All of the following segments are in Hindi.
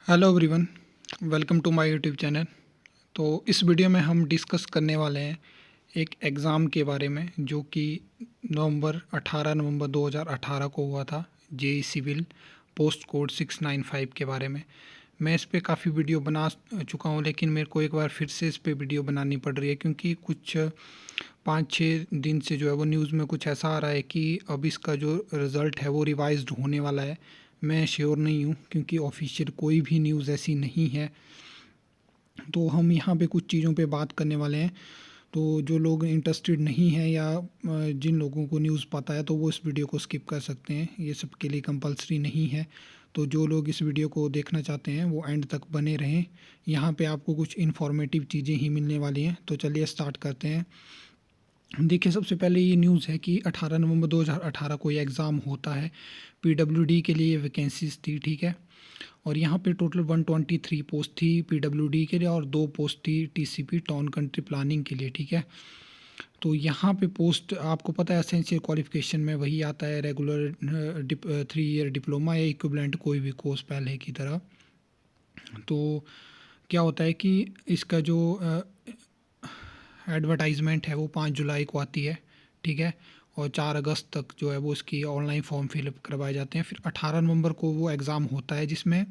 Hello everyone, welcome to my YouTube channel. तो इस वीडियो में हम डिस्कस करने वाले हैं एक एग्ज़ाम के बारे में जो कि 18 नवंबर 2018 को हुआ था। जेई सिविल पोस्ट कोड 695 के बारे में मैं इस पे काफ़ी वीडियो बना चुका हूँ, लेकिन मेरे को एक बार फिर से इस पे वीडियो बनानी पड़ रही है क्योंकि कुछ 5-6 दिन से जो है वो न्यूज़ में कुछ ऐसा आ रहा है कि अब इसका जो रिज़ल्ट है वो रिवाइज्ड होने वाला है। मैं श्योर नहीं हूँ क्योंकि ऑफिशियल कोई भी न्यूज़ ऐसी नहीं है। तो हम यहाँ पे कुछ चीज़ों पे बात करने वाले हैं। तो जो लोग इंटरेस्टेड नहीं हैं या जिन लोगों को न्यूज़ पता है तो वो इस वीडियो को स्किप कर सकते हैं, ये सबके लिए कंपलसरी नहीं है। तो जो लोग इस वीडियो को देखना चाहते हैं वो एंड तक बने रहें। यहाँ पे आपको कुछ इन्फॉर्मेटिव चीज़ें ही मिलने वाली हैं। तो चलिए स्टार्ट करते हैं। देखिए, सबसे पहले ये न्यूज़ है कि 18 नवंबर 2018 को ये एग्ज़ाम होता है। पीडब्ल्यूडी के लिए वैकेंसीज थी, ठीक है। और यहाँ पे टोटल 123 पोस्ट थी पीडब्ल्यूडी के लिए और 2 पोस्ट थी टीसीपी टाउन कंट्री प्लानिंग के लिए, ठीक है। तो यहाँ पे पोस्ट आपको पता है एसेंशियल क्वालिफिकेशन में वही आता है, रेगुलर 3 ईयर डिप्लोमा या इक्विवेलेंट कोई भी कोर्स पहले की तरह। तो क्या होता है कि इसका जो एडवर्टाइजमेंट है वो 5 जुलाई को आती है, ठीक है। और 4 अगस्त तक जो है वो इसकी ऑनलाइन फॉर्म फिलअप करवाए जाते हैं। फिर 18 नवंबर को वो एग्ज़ाम होता है जिसमें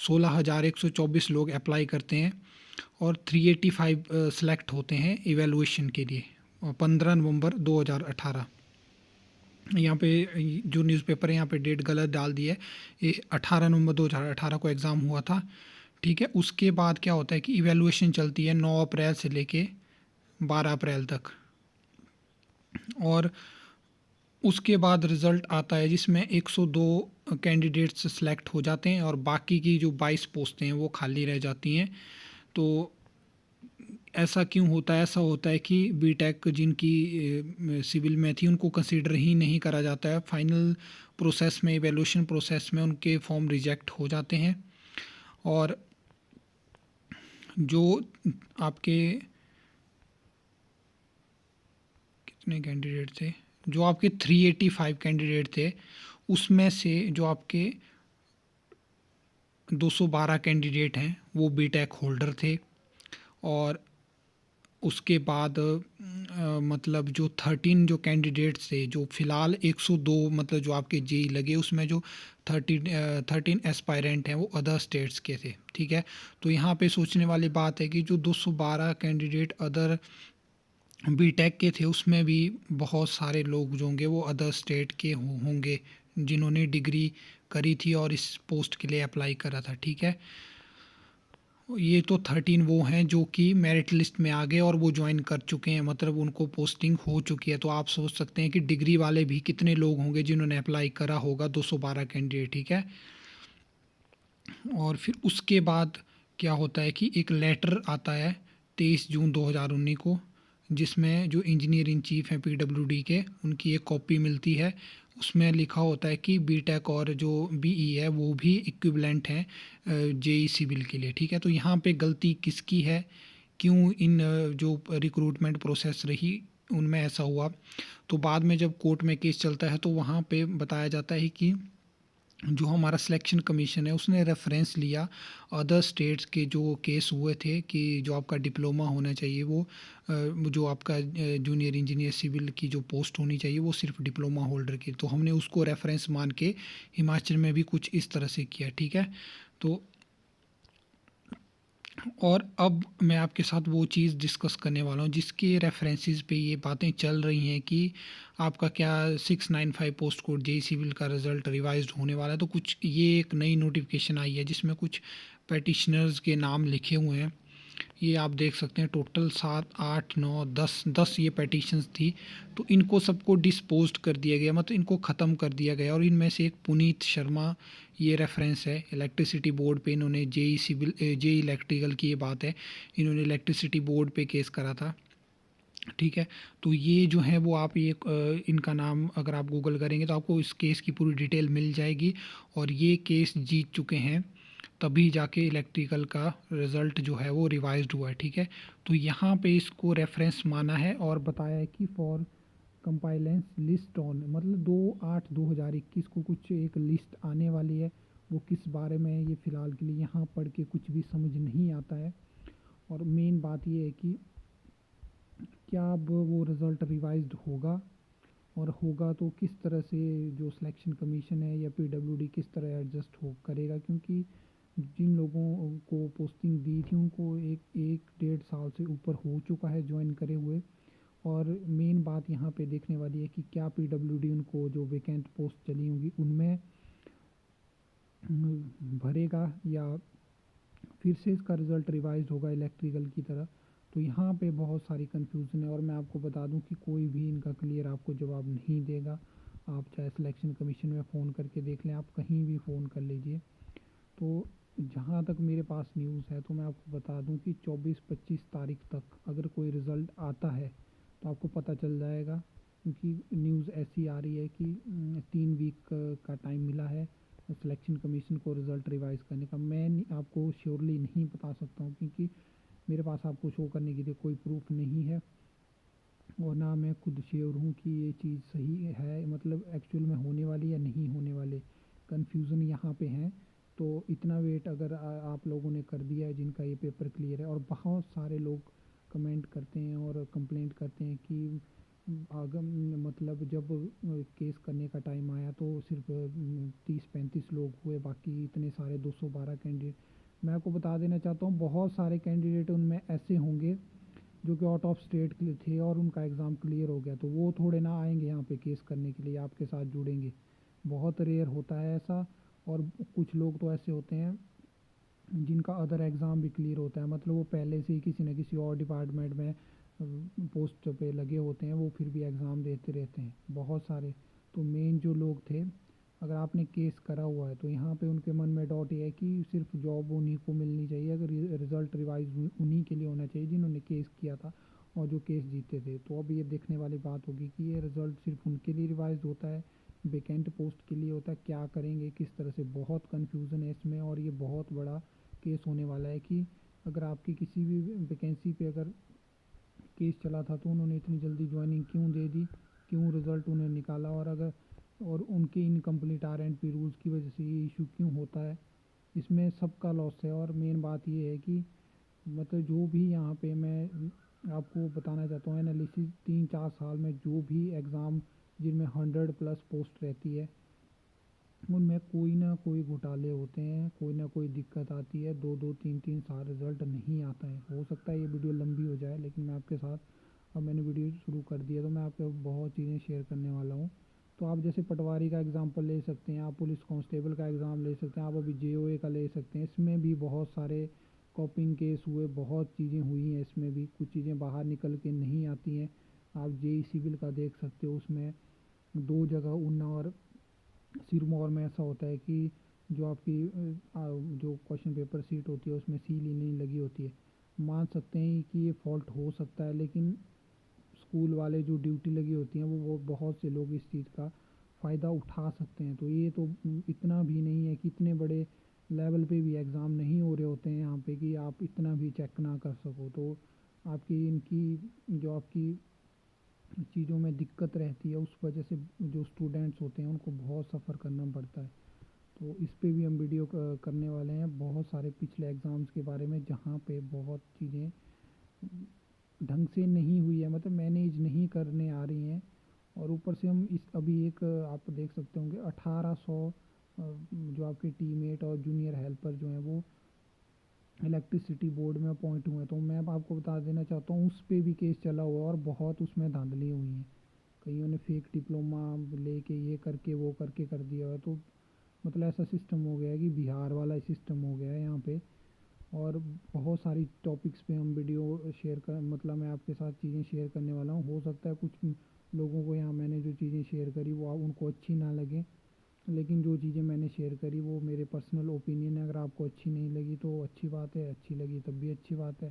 16,124 लोग अप्लाई करते हैं और 385 सेलेक्ट होते हैं इवेलुएशन के लिए। और 15 नवंबर 2018 यहाँ पे जो न्यूज़पेपर है यहाँ पे डेट गलत डाल दी है। ये 18 नवंबर 2018 को एग्ज़ाम हुआ था, ठीक है। उसके बाद क्या होता है कि इवेलुएशन चलती है 9 अप्रैल से लेके 12 अप्रैल तक। और उसके बाद रिज़ल्ट आता है जिसमें 102 कैंडिडेट्स सेलेक्ट हो जाते हैं और बाकी की जो 22 पोस्टें हैं वो खाली रह जाती हैं। तो ऐसा क्यों होता है? ऐसा होता है कि बीटेक जिनकी सिविल में थी उनको कंसीडर ही नहीं करा जाता है। फाइनल प्रोसेस में, इवैल्यूएशन प्रोसेस में उनके फॉर्म रिजेक्ट हो जाते हैं। और जो आपके कितने कैंडिडेट थे, जो आपके 385 कैंडिडेट थे उसमें से जो आपके 212 कैंडिडेट हैं वो बीटेक होल्डर थे। और उसके बाद मतलब जो 13 जो कैंडिडेट्स थे, जो फ़िलहाल 102 मतलब जो आपके जेई लगे उसमें जो 13 एस्पायरेंट हैं वो अदर स्टेट्स के थे, ठीक है। तो यहाँ पे सोचने वाली बात है कि जो 212 कैंडिडेट अदर बीटेक के थे उसमें भी बहुत सारे लोग जो होंगे वो अदर स्टेट के होंगे जिन्होंने डिग्री करी थी और इस पोस्ट के लिए अप्लाई करा था, ठीक है। ये तो 13 वो हैं जो कि मेरिट लिस्ट में आ गए और वो ज्वाइन कर चुके हैं, मतलब उनको पोस्टिंग हो चुकी है। तो आप सोच सकते हैं कि डिग्री वाले भी कितने लोग होंगे जिन्होंने अप्लाई करा होगा, 212 कैंडिडेट, ठीक है। और फिर उसके बाद क्या होता है कि एक लेटर आता है 23 जून 2019 को, जिसमें जो इंजीनियर इन चीफ हैं पीडब्ल्यूडी के उनकी एक कॉपी मिलती है। उसमें लिखा होता है कि बीटेक और जो बीई है वो भी इक्विवेलेंट हैं जेई सिविल के लिए, ठीक है। तो यहाँ पे गलती किसकी है, क्यों इन जो रिक्रूटमेंट प्रोसेस रही उनमें ऐसा हुआ? तो बाद में जब कोर्ट में केस चलता है तो वहाँ पे बताया जाता है कि जो हमारा सिलेक्शन कमीशन है उसने रेफरेंस लिया अदर स्टेट्स के जो केस हुए थे कि जो आपका डिप्लोमा होना चाहिए वो जो आपका जूनियर इंजीनियर सिविल की जो पोस्ट होनी चाहिए वो सिर्फ डिप्लोमा होल्डर की, तो हमने उसको रेफरेंस मान के हिमाचल में भी कुछ इस तरह से किया, ठीक है। तो और अब मैं आपके साथ वो चीज़ डिस्कस करने वाला हूँ जिसके रेफरेंसेस पे ये बातें चल रही हैं कि आपका क्या 695 पोस्ट कोड जेई सिविल का रिज़ल्ट रिवाइज्ड होने वाला है। तो कुछ ये एक नई नोटिफिकेशन आई है जिसमें कुछ पेटिशनर्स के नाम लिखे हुए हैं। ये आप देख सकते हैं टोटल 7, 8, 9, 10 ये पेटिशंस थी। तो इनको सबको डिस्पोज्ड कर दिया गया, मतलब इनको ख़त्म कर दिया गया। और इनमें से एक पुनीत शर्मा ये रेफरेंस है इलेक्ट्रिसिटी बोर्ड पे, इन्होंने जेई सिविल जेई इलेक्ट्रिकल की ये बात है, इन्होंने इलेक्ट्रिसिटी बोर्ड पे केस करा था, ठीक है। तो ये जो है वो आप ये इनका नाम अगर आप गूगल करेंगे तो आपको इस केस की पूरी डिटेल मिल जाएगी। और ये केस जीत चुके हैं तभी जाके इलेक्ट्रिकल का रिज़ल्ट जो है वो रिवाइज्ड हुआ है, ठीक है। तो यहाँ पे इसको रेफरेंस माना है और बताया है कि फॉर कंपाइलेंस लिस्ट ऑन, मतलब 2/8/2021 को कुछ एक लिस्ट आने वाली है वो किस बारे में है ये फ़िलहाल के लिए यहाँ पढ़ के कुछ भी समझ नहीं आता है। और मेन बात ये है कि क्या अब वो रिज़ल्ट रिवाइज़्ड होगा, और होगा तो किस तरह से जो सिलेक्शन कमीशन है या पीडब्ल्यूडी किस तरह एडजस्ट हो करेगा, क्योंकि जिन लोगों को पोस्टिंग दी थी उनको एक एक डेढ़ साल से ऊपर हो चुका है ज्वाइन करे हुए। और मेन बात यहाँ पे देखने वाली है कि क्या पीडब्ल्यूडी उनको जो वैकेंट पोस्ट चली होंगी उनमें भरेगा, या फिर से इसका रिज़ल्ट रिवाइज होगा इलेक्ट्रिकल की तरह। तो यहाँ पे बहुत सारी कन्फ्यूज़न है, और मैं आपको बता दूँ कि कोई भी इनका क्लियर आपको जवाब नहीं देगा। आप चाहे सिलेक्शन कमीशन में फ़ोन करके देख लें, आप कहीं भी फ़ोन कर लीजिए। तो जहाँ तक मेरे पास न्यूज़ है तो मैं आपको बता दूँ कि 24-25 तारीख तक अगर कोई रिज़ल्ट आता है तो आपको पता चल जाएगा, क्योंकि न्यूज़ ऐसी आ रही है कि 3 वीक का टाइम मिला है सिलेक्शन कमीशन को रिज़ल्ट रिवाइज़ करने का। मैं आपको श्योरली नहीं बता सकता हूँ, क्योंकि मेरे पास आपको शो करने के लिए कोई प्रूफ नहीं है, और ना मैं खुद श्योर हूँ कि ये चीज़ सही है, मतलब एक्चुअल में होने वाली या नहीं होने वाले। कन्फ्यूज़न यहाँ पे है। तो इतना वेट अगर आप लोगों ने कर दिया है जिनका ये पेपर क्लियर है, और बहुत सारे लोग कमेंट करते हैं और कंप्लेंट करते हैं कि आगम मतलब जब केस करने का टाइम आया तो सिर्फ 30-35 लोग हुए, बाकी इतने सारे 212 कैंडिडेट। मैं आपको बता देना चाहता हूँ बहुत सारे कैंडिडेट उनमें ऐसे होंगे जो कि आउट ऑफ स्टेट के लिए थे और उनका एग्ज़ाम क्लियर हो गया, तो वो थोड़े ना आएंगे यहाँ पे केस करने के लिए आपके साथ जुड़ेंगे। बहुत रेयर होता है ऐसा। और कुछ लोग तो ऐसे होते हैं जिनका अदर एग्ज़ाम भी क्लियर होता है, मतलब वो पहले से ही किसी न किसी और डिपार्टमेंट में पोस्ट पे लगे होते हैं, वो फिर भी एग्ज़ाम देते रहते हैं बहुत सारे। तो मेन जो लोग थे, अगर आपने केस करा हुआ है तो यहाँ पे उनके मन में डाउट ये है कि सिर्फ जॉब उन्हीं को मिलनी चाहिए, अगर रिज़ल्ट रिवाइज उन्हीं के लिए होना चाहिए जिन्होंने केस किया था और जो केस जीते थे। तो अब ये देखने वाली बात होगी कि ये रिज़ल्ट सिर्फ उनके लिए रिवाइज होता है, वैकेंट पोस्ट के लिए होता है, क्या करेंगे किस तरह से, बहुत कन्फ्यूज़न है इसमें। और ये बहुत बड़ा केस होने वाला है कि अगर आपकी किसी भी वैकेंसी पे अगर केस चला था तो उन्होंने इतनी जल्दी ज्वाइनिंग क्यों दे दी, क्यों रिज़ल्ट उन्हें निकाला, और अगर और उनके incomplete R and P rules की वजह से ये इशू क्यों होता है, इसमें सबका लॉस है। और मेन बात ये है कि मतलब जो भी यहाँ पे मैं आपको बताना चाहता हूँ एनालिसिस, 3-4 साल में जो भी एग्ज़ाम जिनमें 100+ पोस्ट रहती है उनमें कोई ना कोई घोटाले होते हैं, कोई ना कोई दिक्कत आती है, 2-2 3-3 साल रिज़ल्ट नहीं आता है। हो सकता है ये वीडियो लंबी हो जाए, लेकिन मैं आपके साथ, अब मैंने वीडियो शुरू कर दिया तो मैं आपके बहुत चीज़ें शेयर करने वाला हूँ। तो आप जैसे पटवारी का एग्ज़ाम्पल ले सकते हैं, आप पुलिस कांस्टेबल का एग्ज़ाम ले सकते हैं, आप अभी जेओए का ले सकते हैं। इसमें भी बहुत सारे कॉपिंग केस हुए, बहुत चीज़ें हुई हैं इसमें भी, कुछ चीज़ें बाहर निकल के नहीं आती हैं। आप जेई सिविल का देख सकते हो, उसमें 2 जगह उन्ना और सिरमौर में ऐसा होता है कि जो आपकी जो क्वेश्चन पेपर सीट होती है उसमें सील ही नहीं लगी होती है। मान सकते हैं कि ये फॉल्ट हो सकता है, लेकिन स्कूल वाले जो ड्यूटी लगी होती हैं वो बहुत से लोग इस चीज़ का फ़ायदा उठा सकते हैं। तो ये तो इतना भी नहीं है कि इतने बड़े लेवल पे भी एग्ज़ाम नहीं हो रहे होते हैं यहाँ पे कि आप इतना भी चेक ना कर सको। तो आपकी इनकी जो आपकी चीज़ों में दिक्कत रहती है उस वजह से जो स्टूडेंट्स होते हैं उनको बहुत सफ़र करना पड़ता है। तो इस पे भी हम वीडियो करने वाले हैं बहुत सारे पिछले एग्ज़ाम्स के बारे में, जहाँ पे बहुत चीज़ें ढंग से नहीं हुई है, मतलब मैनेज नहीं करने आ रही हैं। और ऊपर से हम इस अभी एक आप देख सकते होंगे 1800 जो आपके टीममेट और जूनियर हेल्पर जो हैं वो इलेक्ट्रिसिटी बोर्ड में अपॉइंट हुए हैं। तो मैं अब आपको बता देना चाहता हूँ उस पे भी केस चला हुआ है और बहुत उसमें धांधली हुई हैं। कईयों ने फेक डिप्लोमा लेके ये करके वो करके कर दिया है। तो मतलब ऐसा सिस्टम हो गया है कि बिहार वाला सिस्टम हो गया है यहाँ पे। और बहुत सारी टॉपिक्स पे हम वीडियो शेयर कर, मतलब मैं आपके साथ चीज़ें शेयर करने वाला हूँ। हो सकता है कुछ लोगों को यहाँ मैंने जो चीज़ें शेयर करी वो उनको अच्छी ना लगे, लेकिन जो चीज़ें मैंने शेयर करी वो मेरे पर्सनल ओपिनियन है। अगर आपको अच्छी नहीं लगी तो अच्छी बात है, अच्छी लगी तब भी अच्छी बात है।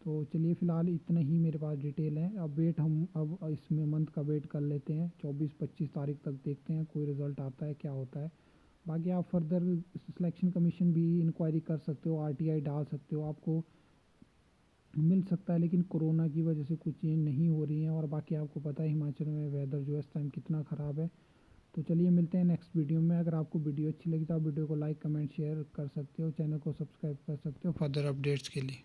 तो चलिए फ़िलहाल इतना ही मेरे पास डिटेल है। अब वेट हम अब इसमें मंथ का वेट कर लेते हैं, 24-25 तारीख तक देखते हैं कोई रिज़ल्ट आता है क्या होता है। बाकी आप फर्दर सिलेक्शन कमीशन भी इंक्वायरी कर सकते हो, आरटीआई डाल सकते हो, आपको मिल सकता है। लेकिन कोरोना की वजह से कुछ चीज़ें नहीं हो रही हैं, और बाकी आपको पता है हिमाचल में वेदर जो है इस टाइम कितना ख़राब है। तो चलिए मिलते हैं नेक्स्ट वीडियो में। अगर आपको वीडियो अच्छी लगी तो आप वीडियो को लाइक कमेंट शेयर कर सकते हो, चैनल को सब्सक्राइब कर सकते हो फर्दर अपडेट्स के लिए।